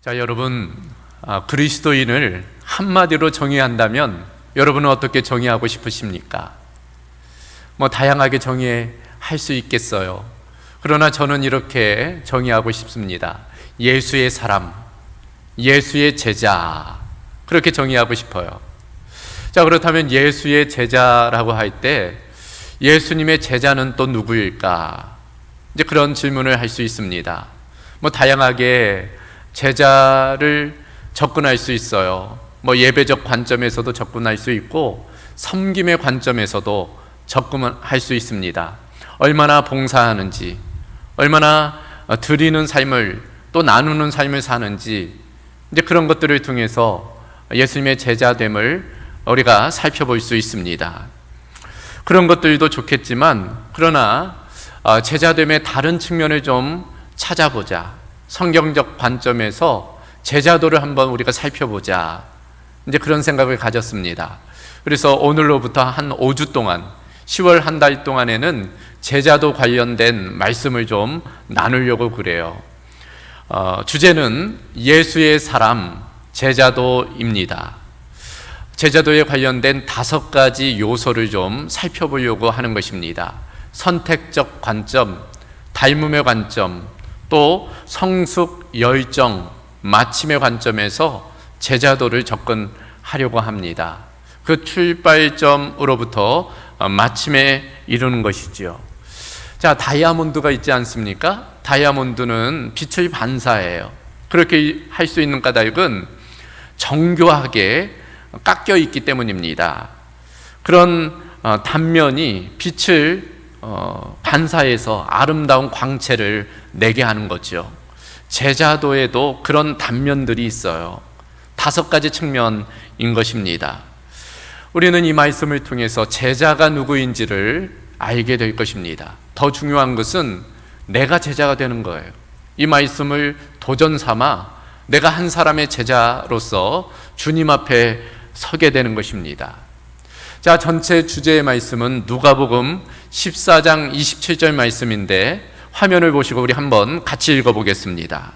자, 여러분, 그리스도인을 한마디로 정의한다면 여러분은 어떻게 정의하고 싶으십니까? 다양하게 정의할 수 있겠어요. 그러나 저는 이렇게 정의하고 싶습니다. 예수의 사람, 예수의 제자, 그렇게 정의하고 싶어요. 자, 그렇다면 예수의 제자라고 할 때 예수님의 제자는 또 누구일까? 이제 그런 질문을 할 수 있습니다. 다양하게 제자를 접근할 수 있어요. 예배적 관점에서도 접근할 수 있고 섬김의 관점에서도 접근할 수 있습니다. 얼마나 봉사하는지, 얼마나 드리는 삶을 또 나누는 삶을 사는지, 이제 그런 것들을 통해서 예수님의 제자됨을 우리가 살펴볼 수 있습니다. 그런 것들도 좋겠지만, 그러나 제자됨의 다른 측면을 좀 찾아보자. 성경적 관점에서 제자도를 한번 우리가 살펴보자. 이제 그런 생각을 가졌습니다. 그래서 오늘로부터 한 5주 동안, 10월 한 달 동안에는 제자도 관련된 말씀을 좀 나누려고 그래요. 주제는 예수의 사람, 제자도입니다. 제자도에 관련된 5가지 요소를 좀 살펴보려고 하는 것입니다. 선택적 관점, 닮음의 관점, 또 성숙, 열정, 마침의 관점에서 제자도를 접근하려고 합니다. 그 출발점으로부터 마침에 이르는 것이지요. 자, 다이아몬드가 있지 않습니까? 다이아몬드는 빛을 반사해요. 그렇게 할 수 있는 까닭은 정교하게 깎여 있기 때문입니다. 그런 단면이 빛을 반사해서 아름다운 광채를 내게 하는 거죠. 제자도에도 그런 단면들이 있어요. 5가지 측면인 것입니다. 우리는 이 말씀을 통해서 제자가 누구인지를 알게 될 것입니다. 더 중요한 것은 내가 제자가 되는 거예요. 이 말씀을 도전 삼아 내가 한 사람의 제자로서 주님 앞에 서게 되는 것입니다. 자, 전체 주제의 말씀은 누가복음 14장 27절 말씀인데 화면을 보시고 우리 한번 같이 읽어보겠습니다.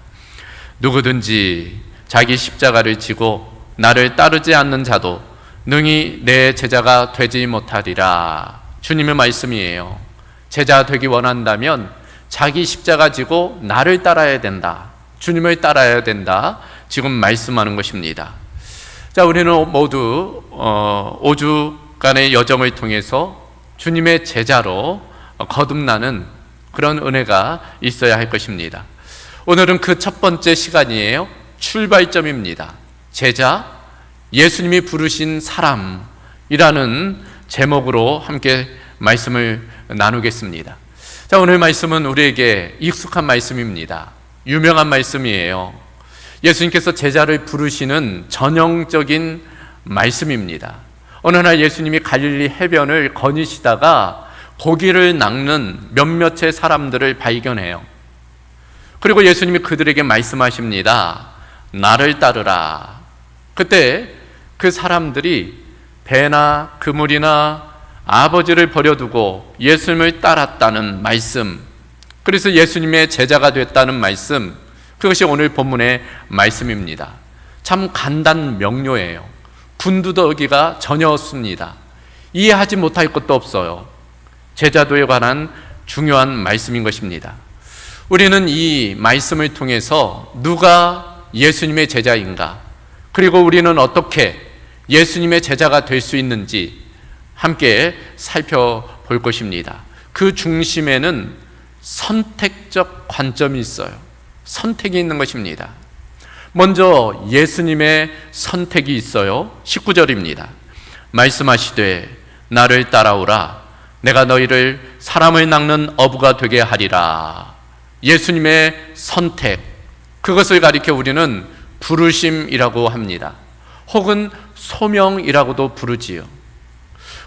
누구든지 자기 십자가를 지고 나를 따르지 않는 자도 능히 내 제자가 되지 못하리라. 주님의 말씀이에요. 제자 되기 원한다면 자기 십자가 지고 나를 따라야 된다. 주님을 따라야 된다. 지금 말씀하는 것입니다. 자, 우리는 모두 5주간의 여정을 통해서 주님의 제자로 거듭나는 그런 은혜가 있어야 할 것입니다. 오늘은 그 첫 번째 시간이에요. 출발점입니다. 제자, 예수님이 부르신 사람이라는 제목으로 함께 말씀을 나누겠습니다. 자, 오늘 말씀은 우리에게 익숙한 말씀입니다. 유명한 말씀이에요. 예수님께서 제자를 부르시는 전형적인 말씀입니다. 어느 날 예수님이 갈릴리 해변을 거니시다가 고기를 낚는 몇몇의 사람들을 발견해요. 그리고 예수님이 그들에게 말씀하십니다. 나를 따르라. 그때 그 사람들이 배나 그물이나 아버지를 버려두고 예수님을 따랐다는 말씀, 그래서 예수님의 제자가 됐다는 말씀, 그것이 오늘 본문의 말씀입니다. 참 간단 명료해요. 군두더기가 전혀 없습니다. 이해하지 못할 것도 없어요. 제자도에 관한 중요한 말씀인 것입니다. 우리는 이 말씀을 통해서 누가 예수님의 제자인가, 그리고 우리는 어떻게 예수님의 제자가 될 수 있는지 함께 살펴볼 것입니다. 그 중심에는 선택적 관점이 있어요. 선택이 있는 것입니다. 먼저 예수님의 선택이 있어요. 19절입니다. 말씀하시되 나를 따라오라. 내가 너희를 사람을 낚는 어부가 되게 하리라. 예수님의 선택, 그것을 가리켜 우리는 부르심이라고 합니다. 혹은 소명이라고도 부르지요.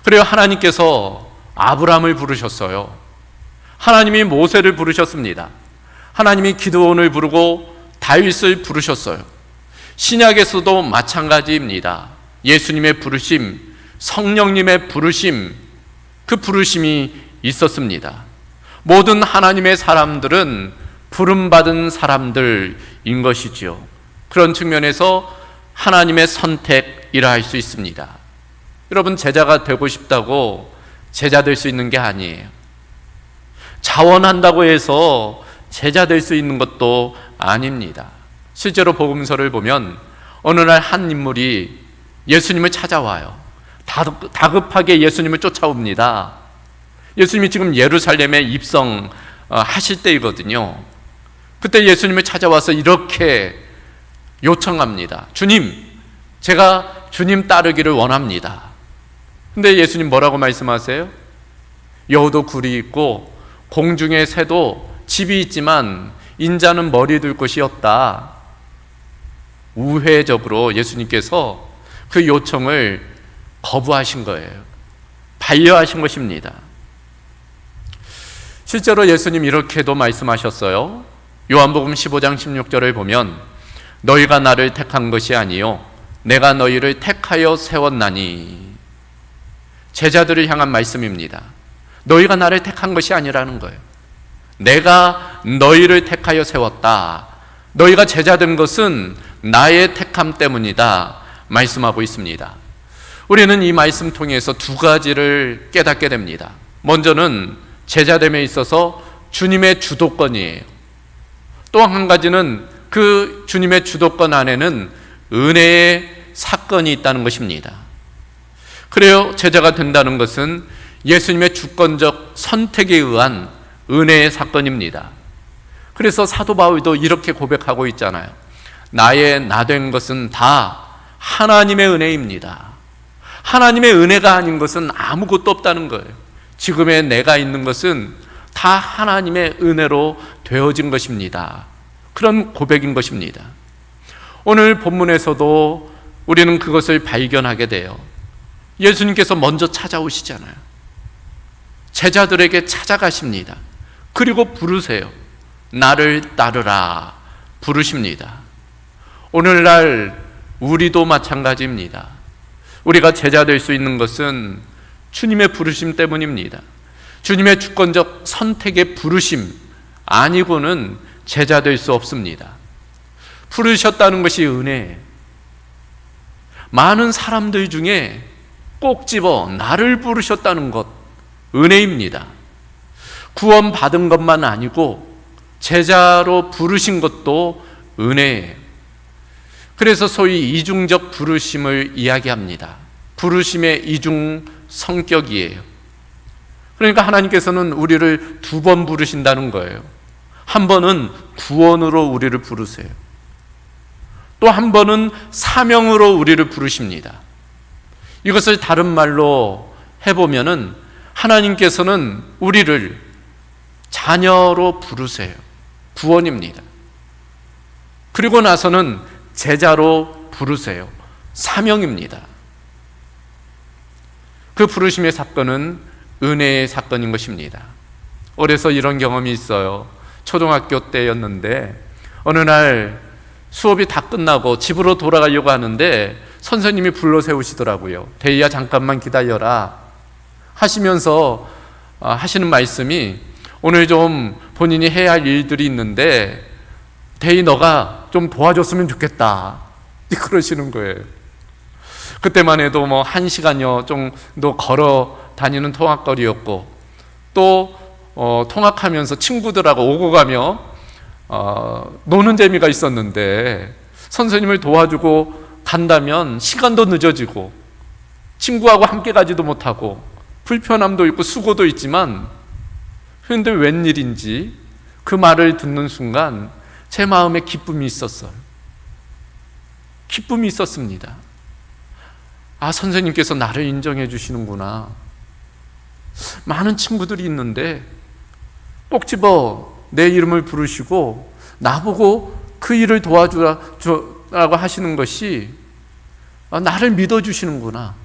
그래요, 하나님께서 아브라함을 부르셨어요. 하나님이 모세를 부르셨습니다. 하나님이 기드온을 부르고 다윗을 부르셨어요. 신약에서도 마찬가지입니다. 예수님의 부르심, 성령님의 부르심, 그 부르심이 있었습니다. 모든 하나님의 사람들은 부름받은 사람들인 것이지요. 그런 측면에서 하나님의 선택이라 할 수 있습니다. 여러분, 제자가 되고 싶다고 제자 될 수 있는 게 아니에요. 자원한다고 해서 제자 될 수 있는 것도 아닙니다. 실제로 복음서를 보면 어느 날 한 인물이 예수님을 찾아와요. 다급하게 예수님을 쫓아옵니다. 예수님이 지금 예루살렘에 입성하실 때이거든요. 그때 예수님을 찾아와서 이렇게 요청합니다. 주님, 제가 주님 따르기를 원합니다. 근데 예수님 뭐라고 말씀하세요? 여우도 굴이 있고 공중의 새도 집이 있지만 인자는 머리 둘 곳이 없다. 우회적으로 예수님께서 그 요청을 거부하신 거예요. 반려하신 것입니다. 실제로 예수님 이렇게도 말씀하셨어요. 요한복음 15장 16절을 보면 너희가 나를 택한 것이 아니요 내가 너희를 택하여 세웠나니. 제자들을 향한 말씀입니다. 너희가 나를 택한 것이 아니라는 거예요. 내가 너희를 택하여 세웠다. 너희가 제자된 것은 나의 택함 때문이다 말씀하고 있습니다. 우리는 이 말씀 통해서 두 가지를 깨닫게 됩니다. 먼저는 제자됨에 있어서 주님의 주도권이에요. 또 한 가지는 그 주님의 주도권 안에는 은혜의 사건이 있다는 것입니다. 그래요, 제자가 된다는 것은 예수님의 주권적 선택에 의한 은혜의 사건입니다. 그래서 사도 바울도 이렇게 고백하고 있잖아요. 나의 나 된 것은 다 하나님의 은혜입니다. 하나님의 은혜가 아닌 것은 아무것도 없다는 거예요. 지금의 내가 있는 것은 다 하나님의 은혜로 되어진 것입니다. 그런 고백인 것입니다. 오늘 본문에서도 우리는 그것을 발견하게 돼요. 예수님께서 먼저 찾아오시잖아요. 제자들에게 찾아가십니다. 그리고 부르세요. 나를 따르라 부르십니다. 오늘날 우리도 마찬가지입니다. 우리가 제자 될 수 있는 것은 주님의 부르심 때문입니다. 주님의 주권적 선택의 부르심 아니고는 제자 될 수 없습니다. 부르셨다는 것이 은혜예요. 많은 사람들 중에 꼭 집어 나를 부르셨다는 것, 은혜입니다. 구원 받은 것만 아니고 제자로 부르신 것도 은혜예요. 그래서 소위 이중적 부르심을 이야기합니다. 부르심의 이중 성격이에요. 그러니까 하나님께서는 우리를 두 번 부르신다는 거예요. 한 번은 구원으로 우리를 부르세요. 또 한 번은 사명으로 우리를 부르십니다. 이것을 다른 말로 해보면은 하나님께서는 우리를 자녀로 부르세요. 구원입니다. 그리고 나서는 제자로 부르세요. 사명입니다. 그 부르심의 사건은 은혜의 사건인 것입니다. 어려서 이런 경험이 있어요. 초등학교 때였는데 어느 날 수업이 다 끝나고 집으로 돌아가려고 하는데 선생님이 불러 세우시더라고요. 대희야 잠깐만 기다려라 하시면서 하시는 말씀이 오늘 좀 본인이 해야 할 일들이 있는데 대희 너가 좀 도와줬으면 좋겠다 그러시는 거예요. 그때만 해도 뭐 1시간여 정도 걸어 다니는 통학거리였고 또 통학하면서 친구들하고 오고 가며 노는 재미가 있었는데 선생님을 도와주고 간다면 시간도 늦어지고 친구하고 함께 가지도 못하고 불편함도 있고 수고도 있지만 그런데 웬일인지 그 말을 듣는 순간 제 마음에 기쁨이 있었어요. 기쁨이 있었습니다. 아, 선생님께서 나를 인정해 주시는구나. 많은 친구들이 있는데 꼭 집어 내 이름을 부르시고 나보고 그 일을 도와주라고 하시는 것이 나를 믿어주시는구나.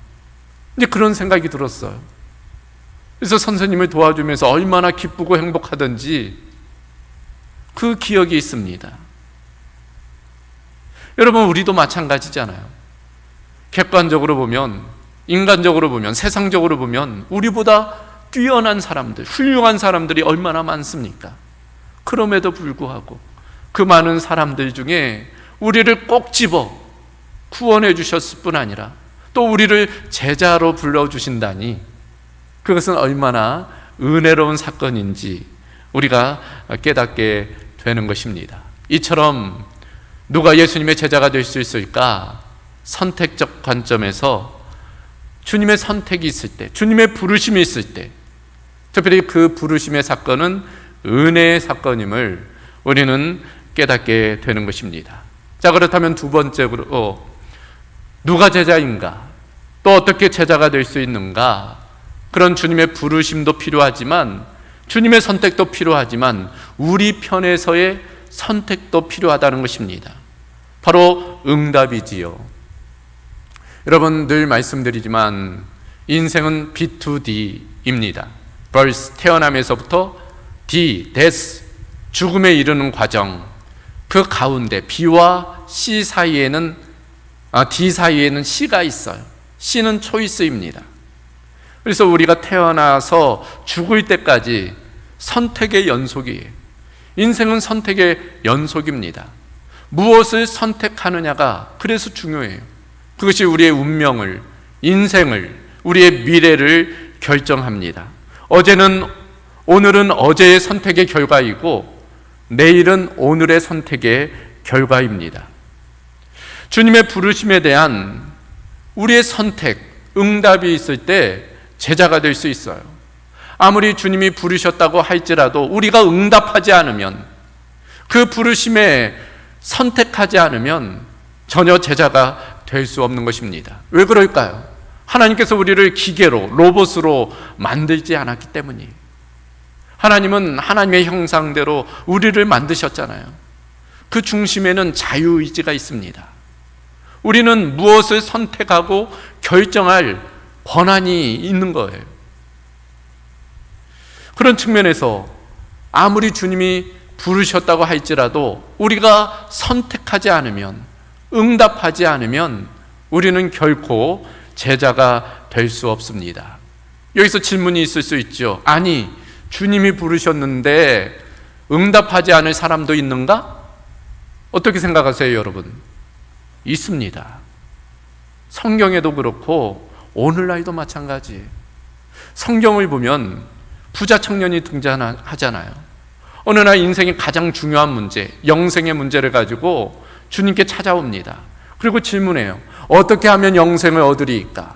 이제 그런 생각이 들었어요. 그래서 선생님을 도와주면서 얼마나 기쁘고 행복하던지 그 기억이 있습니다. 여러분, 우리도 마찬가지잖아요. 객관적으로 보면, 인간적으로 보면, 세상적으로 보면 우리보다 뛰어난 사람들, 훌륭한 사람들이 얼마나 많습니까? 그럼에도 불구하고 그 많은 사람들 중에 우리를 꼭 집어 구원해 주셨을 뿐 아니라 또 우리를 제자로 불러주신다니, 그것은 얼마나 은혜로운 사건인지 우리가 깨닫게 되는 것입니다. 이처럼 누가 예수님의 제자가 될 수 있을까? 선택적 관점에서 주님의 선택이 있을 때, 주님의 부르심이 있을 때, 특별히 그 부르심의 사건은 은혜의 사건임을 우리는 깨닫게 되는 것입니다. 자, 그렇다면 두 번째로 누가 제자인가? 또 어떻게 제자가 될 수 있는가? 그런 주님의 부르심도 필요하지만, 주님의 선택도 필요하지만, 우리 편에서의 선택도 필요하다는 것입니다. 바로 응답이지요. 여러분, 늘 말씀드리지만 인생은 B2D입니다. birth, 태어남에서부터 D, death, 죽음에 이르는 과정, 그 가운데 B와 C 사이에는 D 사이에는 C가 있어요. C는 초이스입니다. 그래서 우리가 태어나서 죽을 때까지 선택의 연속이에요. 인생은 선택의 연속입니다. 무엇을 선택하느냐가 그래서 중요해요. 그것이 우리의 운명을, 인생을, 우리의 미래를 결정합니다. 오늘은 어제의 선택의 결과이고 내일은 오늘의 선택의 결과입니다. 주님의 부르심에 대한 우리의 선택, 응답이 있을 때 제자가 될 수 있어요. 아무리 주님이 부르셨다고 할지라도 우리가 응답하지 않으면, 그 부르심에 선택하지 않으면 전혀 제자가 될 수 없는 것입니다. 왜 그럴까요? 하나님께서 우리를 기계로, 로봇으로 만들지 않았기 때문이에요. 하나님은 하나님의 형상대로 우리를 만드셨잖아요. 그 중심에는 자유의지가 있습니다. 우리는 무엇을 선택하고 결정할 권한이 있는 거예요. 그런 측면에서 아무리 주님이 부르셨다고 할지라도 우리가 선택하지 않으면, 응답하지 않으면 우리는 결코 제자가 될 수 없습니다. 여기서 질문이 있을 수 있죠. 아니, 주님이 부르셨는데 응답하지 않을 사람도 있는가? 어떻게 생각하세요, 여러분? 있습니다. 성경에도 그렇고 오늘날도 마찬가지예요. 성경을 보면 부자 청년이 등장하잖아요. 어느 날 인생의 가장 중요한 문제, 영생의 문제를 가지고 주님께 찾아옵니다. 그리고 질문해요. 어떻게 하면 영생을 얻으리이까?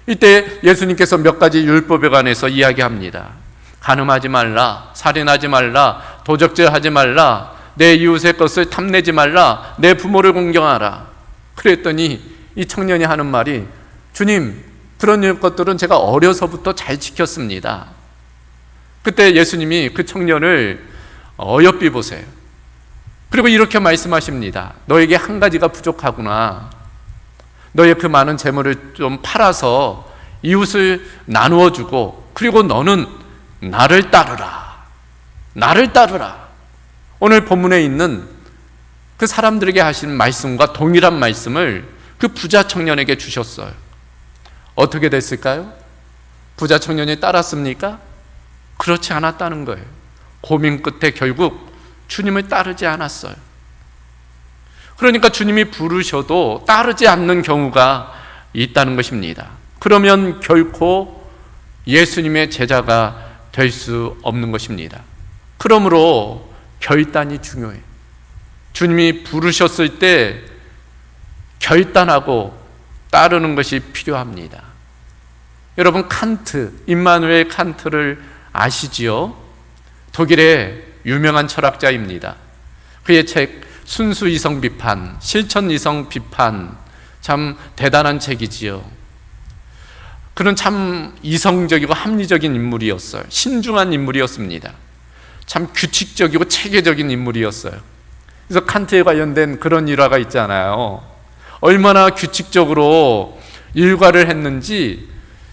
이때 예수님께서 몇 가지 율법에 관해서 이야기합니다. 간음하지 말라, 살인하지 말라, 도적질하지 말라, 내 이웃의 것을 탐내지 말라, 내 부모를 공경하라. 그랬더니 이 청년이 하는 말이, 주님, 그런 것들은 제가 어려서부터 잘 지켰습니다. 그때 예수님이 그 청년을 어여삐 보세요. 그리고 이렇게 말씀하십니다. 너에게 한 가지가 부족하구나. 너의 그 많은 재물을 좀 팔아서 이웃을 나누어 주고, 그리고 너는 나를 따르라. 나를 따르라. 오늘 본문에 있는 그 사람들에게 하신 말씀과 동일한 말씀을 그 부자 청년에게 주셨어요. 어떻게 됐을까요? 부자 청년이 따랐습니까? 그렇지 않았다는 거예요. 고민 끝에 결국 주님을 따르지 않았어요. 그러니까 주님이 부르셔도 따르지 않는 경우가 있다는 것입니다. 그러면 결코 예수님의 제자가 될 수 없는 것입니다. 그러므로 결단이 중요해요. 주님이 부르셨을 때 결단하고 따르는 것이 필요합니다. 여러분, 칸트, 임마누엘 칸트를 아시지요? 독일의 유명한 철학자입니다. 그의 책 순수 이성 비판, 실천 이성 비판, 참 대단한 책이지요. 그는 참 이성적이고 합리적인 인물이었어요. 신중한 인물이었습니다. 참 규칙적이고 체계적인 인물이었어요. 그래서 칸트에 관련된 그런 일화가 있잖아요. 얼마나 규칙적으로 일과를 했는지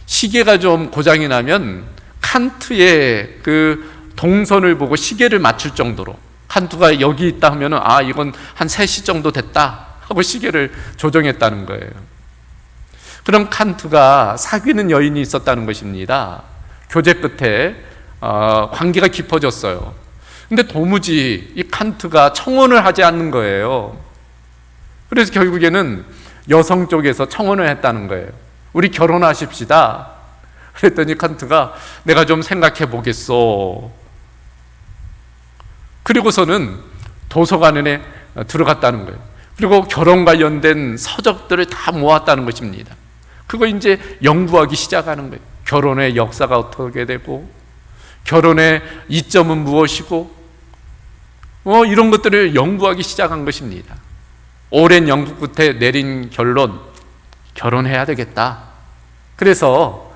시계가 좀 고장이 나면 칸트의 그 동선을 보고 시계를 맞출 정도로, 칸트가 여기 있다 하면은 이건 한 3시 정도 됐다 하고 시계를 조정했다는 거예요. 그럼 칸트가 사귀는 여인이 있었다는 것입니다. 교제 끝에 관계가 깊어졌어요. 근데 도무지 이 칸트가 청혼을 하지 않는 거예요. 그래서 결국에는 여성 쪽에서 청혼을 했다는 거예요. 우리 결혼하십시다. 그랬더니 칸트가 내가 좀 생각해 보겠소. 그리고서는 도서관에 들어갔다는 거예요. 그리고 결혼 관련된 서적들을 다 모았다는 것입니다. 그거 이제 연구하기 시작하는 거예요. 결혼의 역사가 어떻게 되고, 결혼의 이점은 무엇이고, 이런 것들을 연구하기 시작한 것입니다. 오랜 연구 끝에 내린 결론, 결혼해야 되겠다. 그래서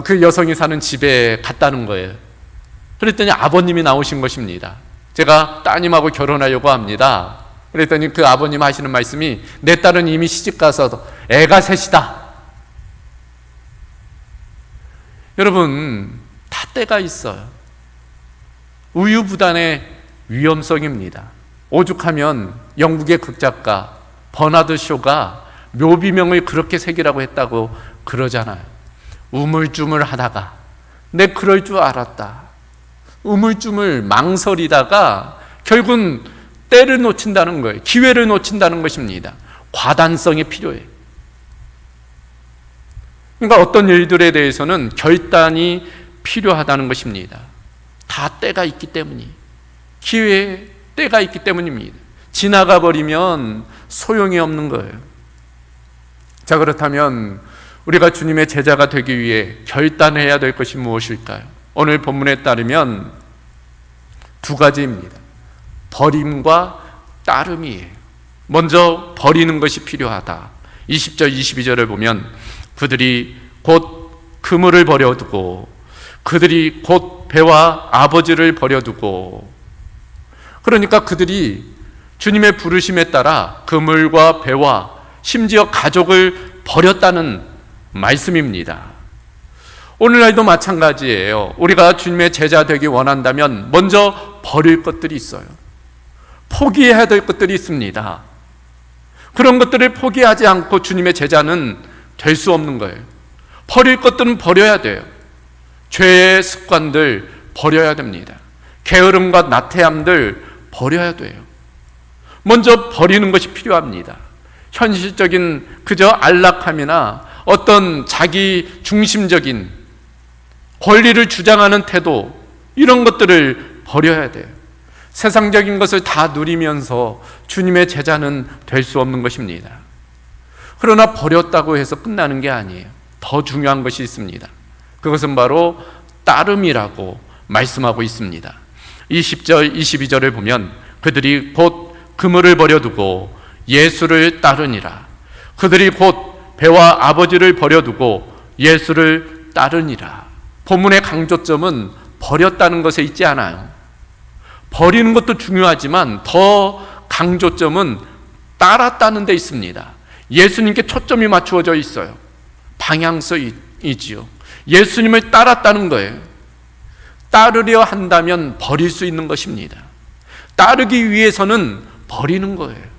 그 여성이 사는 집에 갔다는 거예요. 그랬더니 아버님이 나오신 것입니다. 제가 따님하고 결혼하려고 합니다. 그랬더니 그 아버님 하시는 말씀이 내 딸은 이미 시집가서 애가 셋이다. 여러분, 다 때가 있어요. 우유부단의 위험성입니다. 오죽하면 영국의 극작가 버나드 쇼가 묘비명을 그렇게 새기라고 했다고 그러잖아요. 우물쭈물 하다가 내 그럴 줄 알았다. 우물쭈물 망설이다가 결국은 때를 놓친다는 거예요. 기회를 놓친다는 것입니다. 과단성이 필요해요. 그러니까 어떤 일들에 대해서는 결단이 필요하다는 것입니다. 다 때가 있기 때문이, 기회에 때가 있기 때문입니다. 지나가 버리면 소용이 없는 거예요. 자, 그렇다면 우리가 주님의 제자가 되기 위해 결단해야 될 것이 무엇일까요? 오늘 본문에 따르면 두 가지입니다. 버림과 따름이에요. 먼저 버리는 것이 필요하다. 20절 22절을 보면 그들이 곧 그물을 버려두고, 그들이 곧 배와 아버지를 버려두고, 그러니까 그들이 주님의 부르심에 따라 그물과 배와 심지어 가족을 버렸다는 말씀입니다. 오늘날도 마찬가지예요. 우리가 주님의 제자 되기 원한다면 먼저 버릴 것들이 있어요. 포기해야 될 것들이 있습니다. 그런 것들을 포기하지 않고 주님의 제자는 될 수 없는 거예요. 버릴 것들은 버려야 돼요. 죄의 습관들 버려야 됩니다. 게으름과 나태함들 버려야 돼요. 먼저 버리는 것이 필요합니다. 현실적인 그저 안락함이나 어떤 자기 중심적인 권리를 주장하는 태도, 이런 것들을 버려야 돼요. 세상적인 것을 다 누리면서 주님의 제자는 될 수 없는 것입니다. 그러나 버렸다고 해서 끝나는 게 아니에요. 더 중요한 것이 있습니다. 그것은 바로 따름이라고 말씀하고 있습니다. 20절 22절을 보면 그들이 곧 그물을 버려두고 예수를 따르니라. 그들이 곧 배와 아버지를 버려두고 예수를 따르니라. 본문의 강조점은 버렸다는 것에 있지 않아요. 버리는 것도 중요하지만 더 강조점은 따랐다는 데 있습니다. 예수님께 초점이 맞추어져 있어요. 방향성이지요. 예수님을 따랐다는 거예요. 따르려 한다면 버릴 수 있는 것입니다. 따르기 위해서는 버리는 거예요.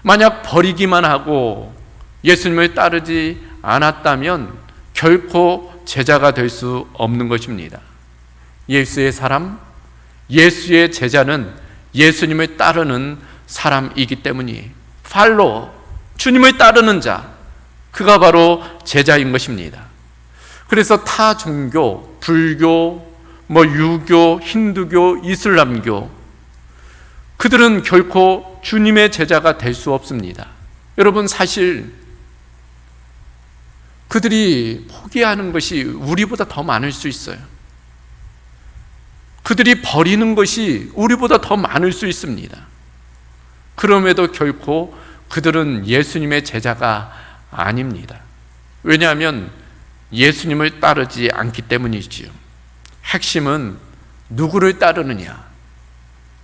만약 버리기만 하고 예수님을 따르지 않았다면 결코 제자가 될 수 없는 것입니다. 예수의 사람, 예수의 제자는 예수님을 따르는 사람이기 때문이에요. 팔로워, 주님을 따르는 자, 그가 바로 제자인 것입니다. 그래서 타 종교, 불교, 유교, 힌두교, 이슬람교, 그들은 결코 주님의 제자가 될 수 없습니다. 여러분, 사실 그들이 포기하는 것이 우리보다 더 많을 수 있어요. 그들이 버리는 것이 우리보다 더 많을 수 있습니다. 그럼에도 결코 그들은 예수님의 제자가 아닙니다. 왜냐하면 예수님을 따르지 않기 때문이지요. 핵심은 누구를 따르느냐?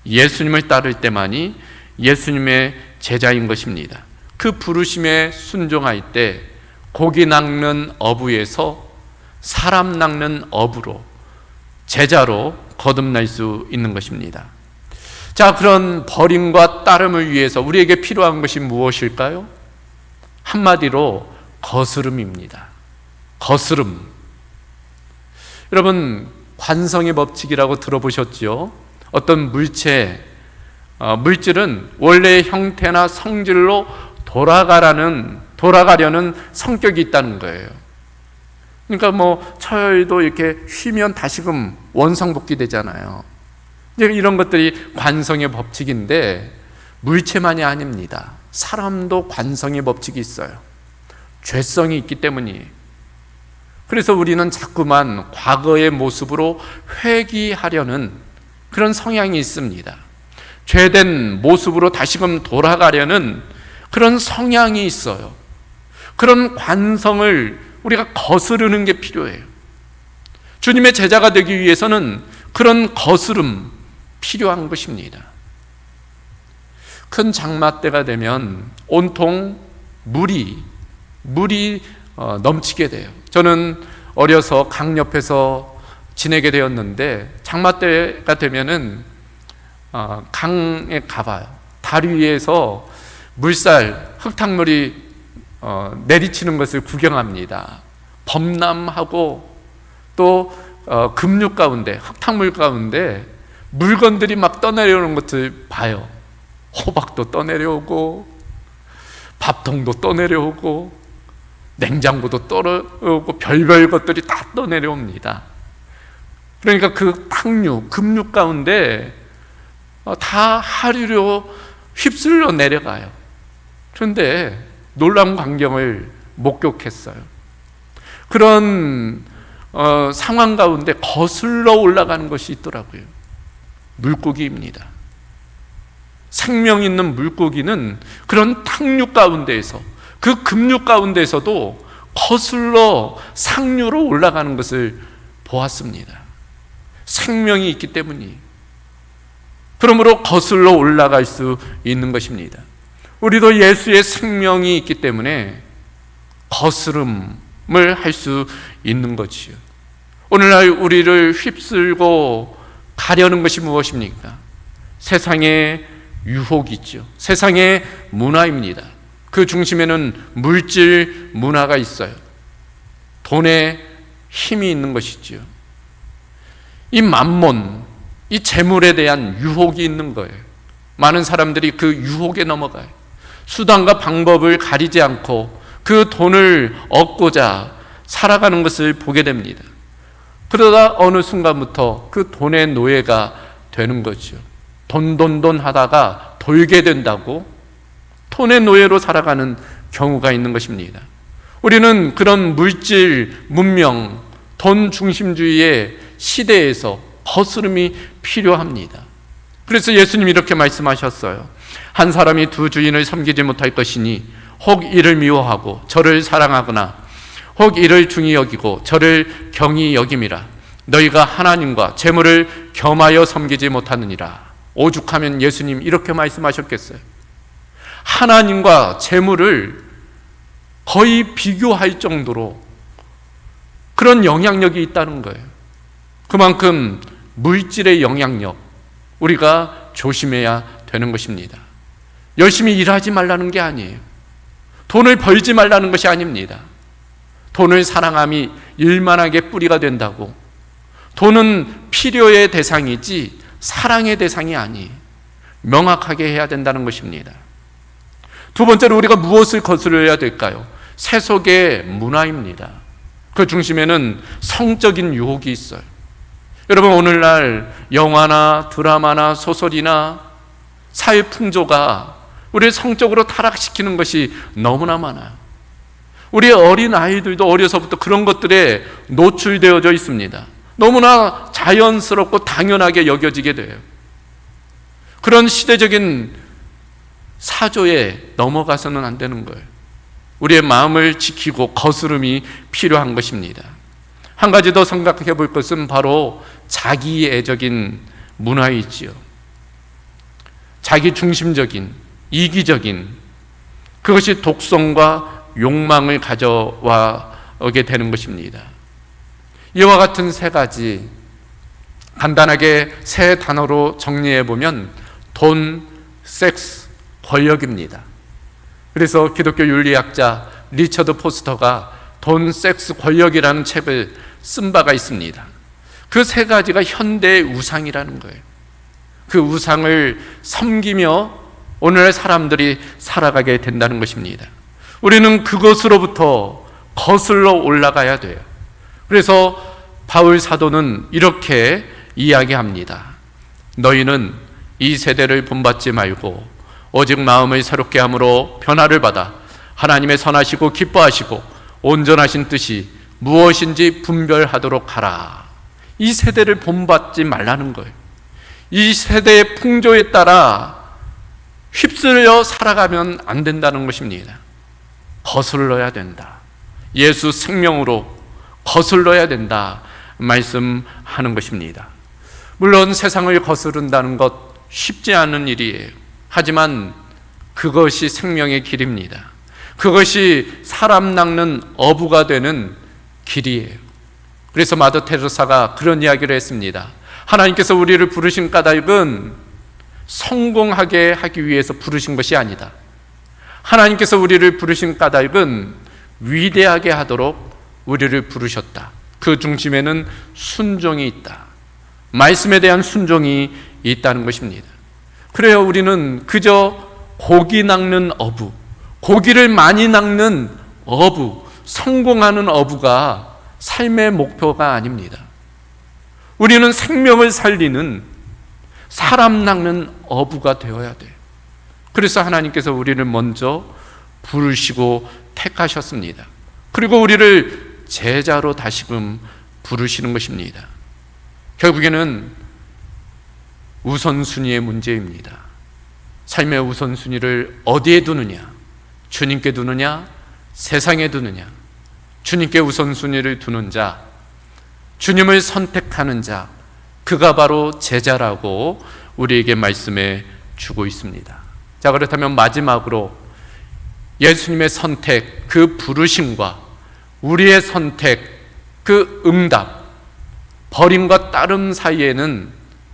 예수님을 따를 때만이 예수님의 제자인 것입니다. 그 부르심에 순종할 때 고기 낚는 어부에서 사람 낚는 어부로, 제자로 거듭날 수 있는 것입니다. 자, 그런 버림과 따름을 위해서 우리에게 필요한 것이 무엇일까요? 한마디로 거스름입니다. 거스름. 여러분, 관성의 법칙이라고 들어보셨죠? 어떤 물체, 물질은 원래의 형태나 성질로 돌아가려는 성격이 있다는 거예요. 그러니까 철도 이렇게 휘면 다시금 원상복귀 되잖아요. 이런 것들이 관성의 법칙인데 물체만이 아닙니다. 사람도 관성의 법칙이 있어요. 죄성이 있기 때문이에요. 그래서 우리는 자꾸만 과거의 모습으로 회귀하려는 그런 성향이 있습니다. 죄된 모습으로 다시금 돌아가려는 그런 성향이 있어요. 그런 관성을 우리가 거스르는 게 필요해요. 주님의 제자가 되기 위해서는 그런 거스름 필요한 것입니다. 큰 장마 때가 되면 온통 물이 넘치게 돼요. 저는 어려서 강 옆에서 지내게 되었는데 장마 때가 되면은 강에 가봐요. 다리 위에서 물살, 흙탕물이 내리치는 것을 구경합니다. 범람하고 또 급류 가운데, 흙탕물 가운데 물건들이 막 떠내려오는 것을 봐요. 호박도 떠내려오고 밥통도 떠내려오고 냉장고도 떠내려오고 별별 것들이 다 떠내려옵니다. 그러니까 그 탕류, 급류 가운데 다 하류로 휩쓸려 내려가요. 그런데 놀라운 광경을 목격했어요. 그런 상황 가운데 거슬러 올라가는 것이 있더라고요. 물고기입니다. 생명 있는 물고기는 그런 탕류 가운데에서, 그 급류 가운데에서도 거슬러 상류로 올라가는 것을 보았습니다. 생명이 있기 때문이에요. 그러므로 거슬러 올라갈 수 있는 것입니다. 우리도 예수의 생명이 있기 때문에 거스름을 할 수 있는 것이요. 오늘날 우리를 휩쓸고 가려는 것이 무엇입니까? 세상의 유혹이 있죠. 세상의 문화입니다. 그 중심에는 물질 문화가 있어요. 돈의 힘이 있는 것이죠. 이 만몬, 이 재물에 대한 유혹이 있는 거예요. 많은 사람들이 그 유혹에 넘어가요. 수단과 방법을 가리지 않고 그 돈을 얻고자 살아가는 것을 보게 됩니다. 그러다 어느 순간부터 그 돈의 노예가 되는 거죠. 돈 하다가 돌게 된다고 돈의 노예로 살아가는 경우가 있는 것입니다. 우리는 그런 물질, 문명, 돈 중심주의의 시대에서 거스름이 필요합니다. 그래서 예수님이 이렇게 말씀하셨어요. 한 사람이 두 주인을 섬기지 못할 것이니 혹 이를 미워하고 저를 사랑하거나 혹 이를 중히 여기고 저를 경히 여김이라. 너희가 하나님과 재물을 겸하여 섬기지 못하느니라. 오죽하면 예수님 이렇게 말씀하셨겠어요. 하나님과 재물을 거의 비교할 정도로 그런 영향력이 있다는 거예요. 그만큼 물질의 영향력, 우리가 조심해야 되는 것입니다. 열심히 일하지 말라는 게 아니에요. 돈을 벌지 말라는 것이 아닙니다. 돈을 사랑함이 일만하게 뿌리가 된다고. 돈은 필요의 대상이지 사랑의 대상이 아니에요. 명확하게 해야 된다는 것입니다. 두 번째로 우리가 무엇을 거스려야 될까요? 세속의 문화입니다. 그 중심에는 성적인 유혹이 있어요. 여러분, 오늘날 영화나 드라마나 소설이나 사회 풍조가 우리를 성적으로 타락시키는 것이 너무나 많아요. 우리 어린 아이들도 어려서부터 그런 것들에 노출되어져 있습니다. 너무나 자연스럽고 당연하게 여겨지게 돼요. 그런 시대적인 사조에 넘어가서는 안 되는 거예요. 우리의 마음을 지키고 거스름이 필요한 것입니다. 한 가지 더 생각해 볼 것은 바로 자기애적인 문화이지요. 자기 중심적인, 이기적인, 그것이 독성과 욕망을 가져와 오게 되는 것입니다. 이와 같은 세 가지, 간단하게 세 단어로 정리해 보면 돈, 섹스, 권력입니다. 그래서 기독교 윤리학자 리처드 포스터가 돈, 섹스, 권력이라는 책을 쓴 바가 있습니다. 그 세 가지가 현대의 우상이라는 거예요. 그 우상을 섬기며 오늘날 사람들이 살아가게 된다는 것입니다. 우리는 그것으로부터 거슬러 올라가야 돼요. 그래서 바울 사도는 이렇게 이야기합니다. 너희는 이 세대를 본받지 말고 오직 마음을 새롭게 함으로 변화를 받아 하나님의 선하시고 기뻐하시고 온전하신 뜻이 무엇인지 분별하도록 하라. 이 세대를 본받지 말라는 거예요. 이 세대의 풍조에 따라 휩쓸려 살아가면 안 된다는 것입니다. 거슬러야 된다. 예수 생명으로 거슬러야 된다 말씀하는 것입니다. 물론 세상을 거스른다는 것 쉽지 않은 일이에요. 하지만 그것이 생명의 길입니다. 그것이 사람 낚는 어부가 되는 길이에요. 그래서 마더 테레사가 그런 이야기를 했습니다. 하나님께서 우리를 부르신 까닭은 성공하게 하기 위해서 부르신 것이 아니다. 하나님께서 우리를 부르신 까닭은 위대하게 하도록 우리를 부르셨다. 그 중심에는 순종이 있다. 말씀에 대한 순종이 있다는 것입니다. 그래요, 우리는 그저 고기 낚는 어부, 고기를 많이 낚는 어부, 성공하는 어부가 삶의 목표가 아닙니다. 우리는 생명을 살리는 사람 낚는 어부가 되어야 돼요. 그래서 하나님께서 우리를 먼저 부르시고 택하셨습니다. 그리고 우리를 제자로 다시금 부르시는 것입니다. 결국에는 우선순위의 문제입니다. 삶의 우선순위를 어디에 두느냐? 주님께 두느냐? 세상에 두느냐? 주님께 우선순위를 두는 자, 주님을 선택하는 자, 그가 바로 제자라고 우리에게 말씀해 주고 있습니다. 자, 그렇다면 마지막으로 예수님의 선택, 그 부르심과 우리의 선택, 그 응답, 버림과 따름 사이에는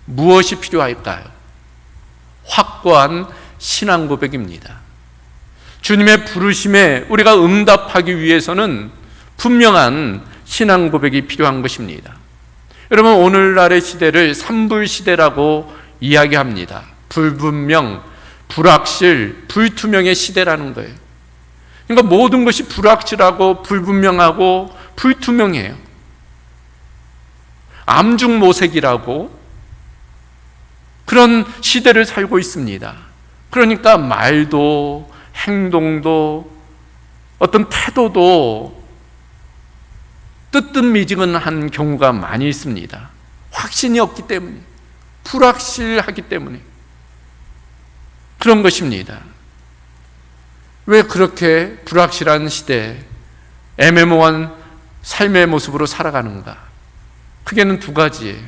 무엇이 필요할까요? 확고한 신앙 고백입니다. 주님의 부르심에 우리가 응답하기 위해서는 분명한 신앙 고백이 필요한 것입니다. 여러분, 오늘날의 시대를 산불시대라고 이야기합니다. 불분명, 불확실, 불투명의 시대라는 거예요. 그러니까 모든 것이 불확실하고 불분명하고 불투명해요. 암중모색이라고 그런 시대를 살고 있습니다. 그러니까 말도 행동도 어떤 태도도 뜨뜻미지근한 경우가 많이 있습니다. 확신이 없기 때문에, 불확실하기 때문에 그런 것입니다. 왜 그렇게 불확실한 시대에 애매모호한 삶의 모습으로 살아가는가? 크게는 두 가지예요.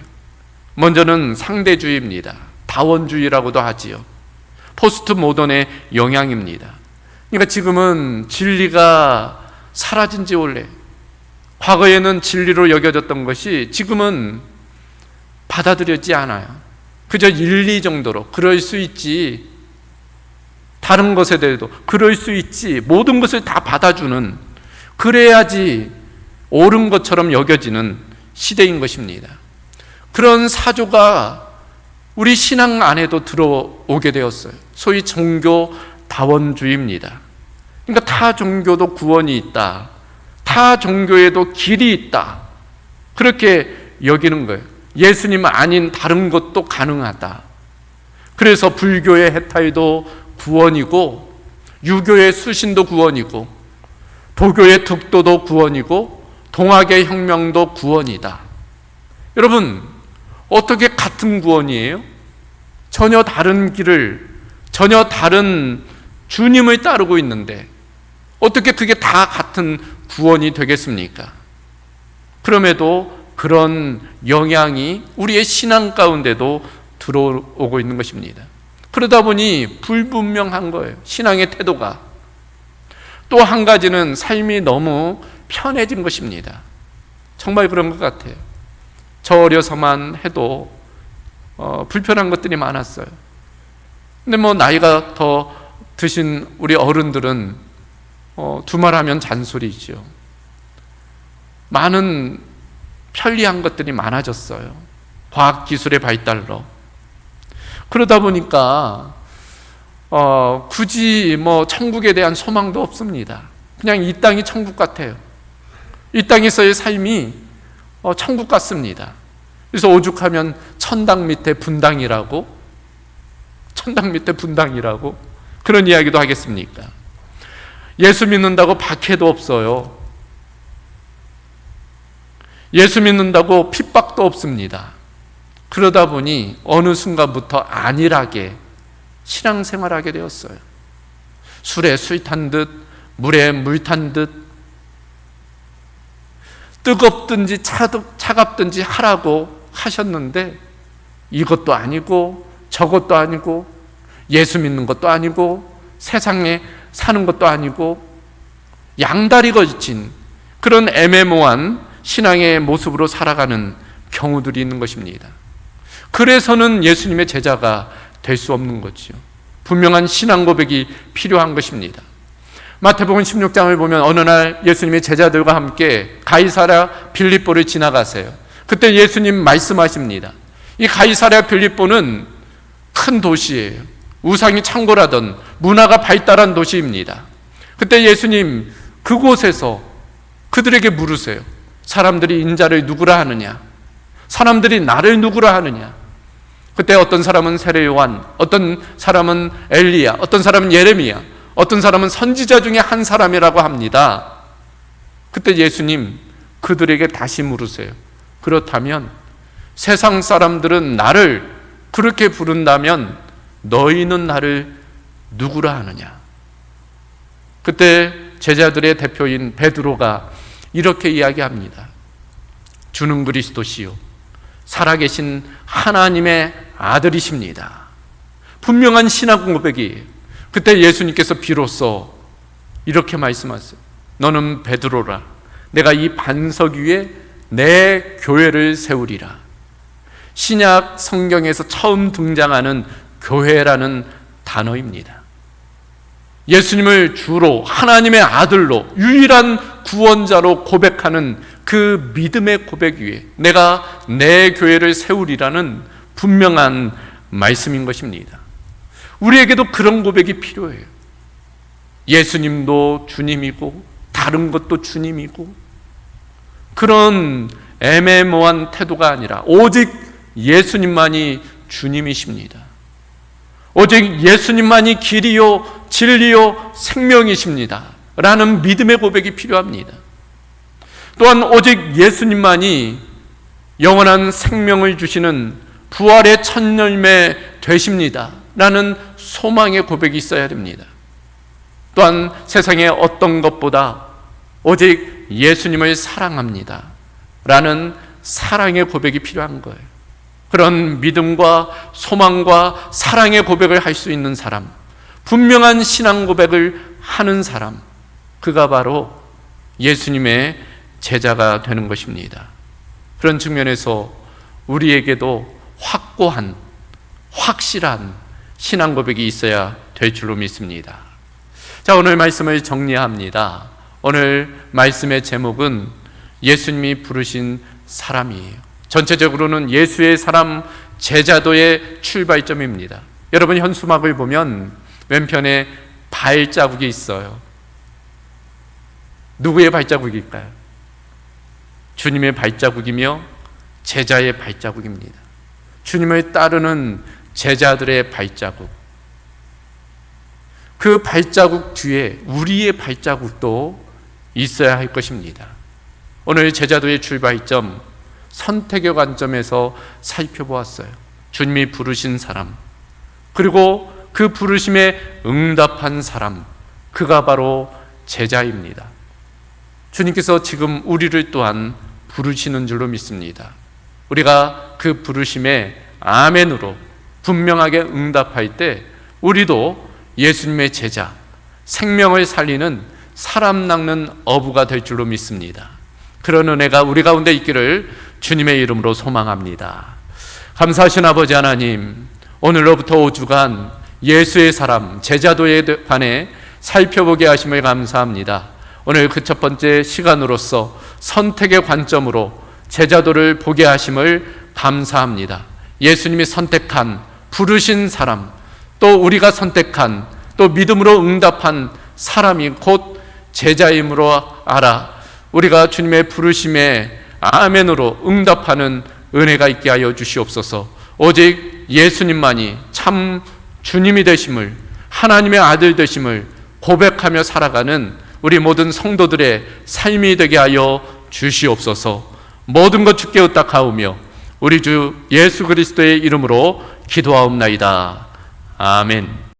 먼저는 상대주의입니다. 다원주의라고도 하지요. 포스트 모던의 영향입니다. 그러니까 지금은 진리가 사라진 지 오래, 과거에는 진리로 여겨졌던 것이 지금은 받아들여지지 않아요. 그저 일리 정도로 그럴 수 있지, 다른 것에 대해서도 그럴 수 있지, 모든 것을 다 받아주는, 그래야지 옳은 것처럼 여겨지는 시대인 것입니다. 그런 사조가 우리 신앙 안에도 들어오게 되었어요. 소위 종교 다원주의입니다. 그러니까 타 종교도 구원이 있다, 타 종교에도 길이 있다, 그렇게 여기는 거예요. 예수님 아닌 다른 것도 가능하다. 그래서 불교의 해탈도 구원이고, 유교의 수신도 구원이고, 도교의 득도도 구원이고, 동학의 혁명도 구원이다. 여러분, 어떻게 같은 구원이에요? 전혀 다른 길을, 전혀 다른 주님을 따르고 있는데 어떻게 그게 다 같은 구원이 되겠습니까? 그럼에도 그런 영향이 우리의 신앙 가운데도 들어오고 있는 것입니다. 그러다 보니 불분명한 거예요, 신앙의 태도가. 또 한 가지는 삶이 너무 편해진 것입니다. 정말 그런 것 같아요. 저 어려서만 해도 불편한 것들이 많았어요. 근데 나이가 더 드신 우리 어른들은 두말하면 잔소리죠. 많은 편리한 것들이 많아졌어요. 과학기술의 발달로. 그러다 보니까 굳이 천국에 대한 소망도 없습니다. 그냥 이 땅이 천국 같아요. 이 땅에서의 삶이 천국 같습니다. 그래서 오죽하면 천당 밑에 분당이라고 그런 이야기도 하겠습니까? 예수 믿는다고 박해도 없어요. 예수 믿는다고 핍박도 없습니다. 그러다 보니 어느 순간부터 안일하게 신앙생활하게 되었어요. 술에 술 탄 듯, 물에 물 탄 듯, 뜨겁든지 차갑든지 하라고 하셨는데 이것도 아니고 저것도 아니고 예수 믿는 것도 아니고 세상에 사는 것도 아니고 양다리 걸친 그런 애매모호한 신앙의 모습으로 살아가는 경우들이 있는 것입니다. 그래서는 예수님의 제자가 될 수 없는 거죠. 분명한 신앙 고백이 필요한 것입니다. 마태복음 16장을 보면 어느 날 예수님이 제자들과 함께 가이사랴 빌립보를 지나가세요. 그때 예수님 말씀하십니다. 이 가이사랴 빌립보는 큰 도시예요. 우상이 창궐하던 문화가 발달한 도시입니다. 그때 예수님 그곳에서 그들에게 물으세요. 사람들이 인자를 누구라 하느냐? 사람들이 나를 누구라 하느냐? 그때 어떤 사람은 세례 요한, 어떤 사람은 엘리야, 어떤 사람은 예레미야, 어떤 사람은 선지자 중에 한 사람이라고 합니다. 그때 예수님 그들에게 다시 물으세요. 그렇다면 세상 사람들은 나를 그렇게 부른다면 너희는 나를 누구라 하느냐? 그때 제자들의 대표인 베드로가 이렇게 이야기합니다. 주는 그리스도시요 살아계신 하나님의 아들이십니다. 분명한 신앙 고백이에요. 그때 예수님께서 비로소 이렇게 말씀하세요. 너는 베드로라. 내가 이 반석 위에 내 교회를 세우리라. 신약 성경에서 처음 등장하는 교회라는 단어입니다. 예수님을 주로 하나님의 아들로 유일한 구원자로 고백하는 그 믿음의 고백 위에 내가 내 교회를 세우리라는 분명한 말씀인 것입니다. 우리에게도 그런 고백이 필요해요. 예수님도 주님이고 다른 것도 주님이고 그런 애매모호한 태도가 아니라 오직 예수님만이 주님이십니다. 오직 예수님만이 길이요 진리요 생명이십니다 라는 믿음의 고백이 필요합니다. 또한 오직 예수님만이 영원한 생명을 주시는 부활의 첫 열매 되십니다 라는 소망의 고백이 있어야 됩니다. 또한 세상의 어떤 것보다 오직 예수님을 사랑합니다 라는 사랑의 고백이 필요한 거예요. 그런 믿음과 소망과 사랑의 고백을 할 수 있는 사람, 분명한 신앙 고백을 하는 사람, 그가 바로 예수님의 제자가 되는 것입니다. 그런 측면에서 우리에게도 확고한, 확실한 신앙 고백이 있어야 될 줄로 믿습니다. 자, 오늘 말씀을 정리합니다. 오늘 말씀의 제목은 예수님이 부르신 사람이에요. 전체적으로는 예수의 사람 제자도의 출발점입니다. 여러분 현수막을 보면 왼편에 발자국이 있어요. 누구의 발자국일까요? 주님의 발자국이며 제자의 발자국입니다. 주님을 따르는 제자들의 발자국. 그 발자국 뒤에 우리의 발자국도 있어야 할 것입니다. 오늘 제자도의 출발점 선택의 관점에서 살펴보았어요. 주님이 부르신 사람, 그리고 그 부르심에 응답한 사람, 그가 바로 제자입니다. 주님께서 지금 우리를 또한 부르시는 줄로 믿습니다. 우리가 그 부르심에 아멘으로 분명하게 응답할 때 우리도 예수님의 제자, 생명을 살리는 사람 낚는 어부가 될 줄로 믿습니다. 그런 은혜가 우리 가운데 있기를 주님의 이름으로 소망합니다. 감사하신 아버지 하나님, 오늘로부터 5주간 예수의 사람 제자도에 관해 살펴보게 하심을 감사합니다. 오늘 그 첫 번째 시간으로서 선택의 관점으로 제자도를 보게 하심을 감사합니다. 예수님이 선택한 부르신 사람, 또 우리가 선택한, 또 믿음으로 응답한 사람이 곧 제자임으로 알아 우리가 주님의 부르심에 아멘으로 응답하는 은혜가 있게 하여 주시옵소서. 오직 예수님만이 참 주님이 되심을, 하나님의 아들 되심을 고백하며 살아가는 우리 모든 성도들의 삶이 되게 하여 주시옵소서. 모든 것 주께 의탁하오며 우리 주 예수 그리스도의 이름으로 기도하옵나이다. 아멘.